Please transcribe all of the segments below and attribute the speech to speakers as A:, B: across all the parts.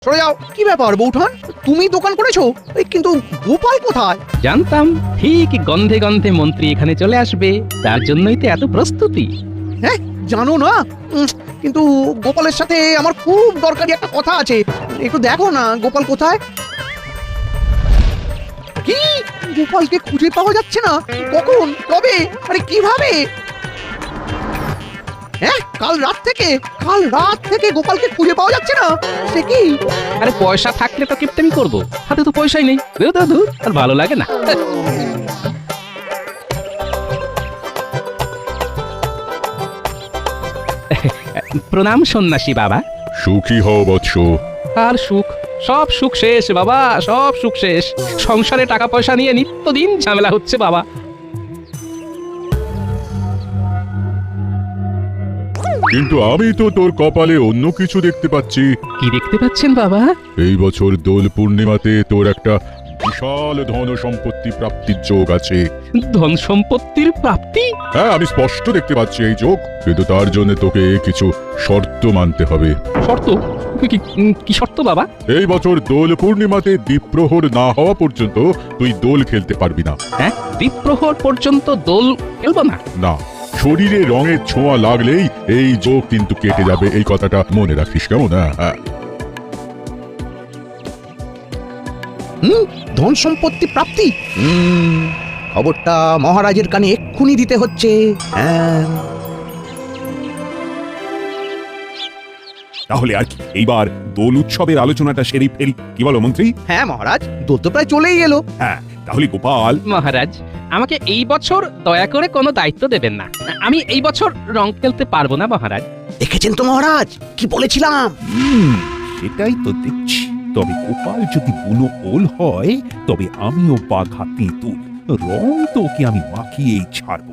A: সরে যাও। কি ব্যাপার বৌঠান, তুমি দোকান করেছো? এই কিন্তু গোপাল কোথায়?
B: জানতাম ঠিক গন্ধে গন্ধে মন্ত্রী এখানে চলে আসবে, তার জন্যই তো এত প্রস্তুতি।
A: হ্যাঁ জানো না, কিন্তু গোপালের সাথে আমার খুব দরকারি একটা কথা আছে। একটু দেখো না গোপাল কোথায়। কি, গোপালকে খুঁজে পাওয়া যাচ্ছে না? কখন, কবে, আরে কিভাবে? হ্যাঁ, কাল রাত থেকে গোপালকে খুঁজে পাওয়া যাচ্ছে না। সে কি?
B: আরে পয়সা থাকলে তো কিপটেমি করবো, হাতে তো পয়সাই নেই। ধুর ধুর ধুর, আর ভালো লাগে না। প্রণাম সন্ন্যাসী বাবা।
C: সুখী হও বৎস।
B: আর সুখ, সব সুখ শেষ বাবা, সব সুখ শেষ। সংসারে টাকা পয়সা নিয়ে নিত্যদিন ঝামেলা হচ্ছে বাবা।
C: কিন্তু আমি তো তোর কপালে অন্য কিছু দেখতে পাচ্ছি।
B: কি দেখতে পাচ্ছেন বাবা?
C: এই বছর দোল পূর্ণিমাতে তোর একটা বিশাল ধন সম্পত্তি প্রাপ্তির যোগ আছে।
B: ধন সম্পত্তির প্রাপ্তি?
C: হ্যাঁ, আমি স্পষ্ট দেখতে পাচ্ছি এই যোগ, কিন্তু তার জন্য তোকে কিছু শর্ত মানতে হবে।
B: শর্ত? কি শর্ত বাবা?
C: এই বছর দোল পূর্ণিমাতে দ্বীপ্রহর না হওয়া পর্যন্ত তুই দোল খেলতে পারবি না।
B: হ্যাঁ, দ্বীপ্রহর পর্যন্ত দোল খেলবো না?
C: না, শরীরে রঙের ছোঁয়া লাগলেই এই যোগ কিন্তু কেটে যাবে, এই কথাটা মনে রাখিস, কেমন? হ্যাঁ।
A: ধন সম্পত্তি প্রাপ্তি? খবরটা মহারাজের কানে এক্ষুনি দিতে হচ্ছে। হ্যাঁ,
D: তাহলে আর কি, এইবার দোল উৎসবের আলোচনাটা সেরে ফেলি, কি বলো মন্ত্রী?
A: হ্যাঁ মহারাজ, দোল তো প্রায় চলেই এলো।
D: হ্যাঁ, তাহলে গোপাল।
B: মহারাজ, আমাকে এই বছর দয়া করে কোনো দায়িত্ব দেবেন না। আমি এই বছর রং খেলতে পারবো না মহারাজ।
A: দেখেছেন তো মহারাজ, কি বলেছিলাম?
D: সেটাই তো দেখছি। তবে গোপাল যদি বুনো ওল হয়, তবে আমিও বাঘা তেঁতুল। রং তো ওকে আমি মাখিয়েই ছাড়বো।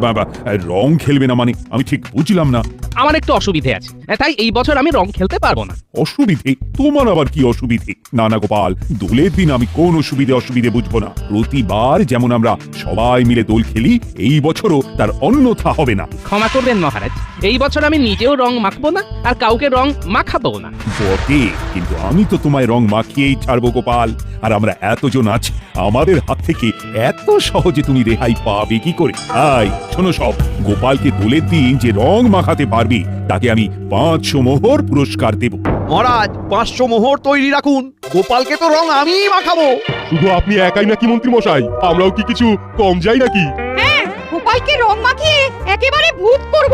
D: বাবা, রং খেলবে না মানে আমি ঠিক বুঝলাম না।
B: আমার একটু অসুবিধে আছে, তাই এই বছর আমি রং খেলতে পারবো না।
D: অসুবিধে? তোমার আবার কি অসুবিধে? না না গোপাল, দোলের দিন আমি কোন অসুবিধে বুঝবো না। প্রতিবার যেমন আমরা সবাই মিলে দোল খেলি, এই বছরও তার অন্যথা হবে না।
B: ক্ষমা করবেন মহারাজ, এই বছর আমি নিজেও রং মাখবো না, আর কাউকে রং মাখাবো না।
D: বটে, কিন্তু আমি তো তোমায় রং মাখিয়েই ছাড়বো গোপাল। আর আমরা এতজন আছি, আমাদের হাত থেকে এত সহজে তুমি রেহাই পাবে কি করে? তাই শোনো সব, গোপালকে দোলের দিন যে রং মাখাতে পারবি তাকে আমি 500 মোহর পুরস্কার দেব।
A: মহারাজ 500 মোহর তৈরি রাখুন, গোপালকে তো রং আমিই মাখাবো।
E: শুধু আপনি একাই নাকি মন্ত্রী মশাই? আমরাও কি কিছু কম যাই নাকি?
F: গোপালকে রং মাখিয়ে একেবারে ভূত করব।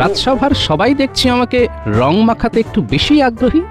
B: রাজসভার সবাই দেখছি আমাকে রং মাখাতে একটু বেশি আগ্রহী।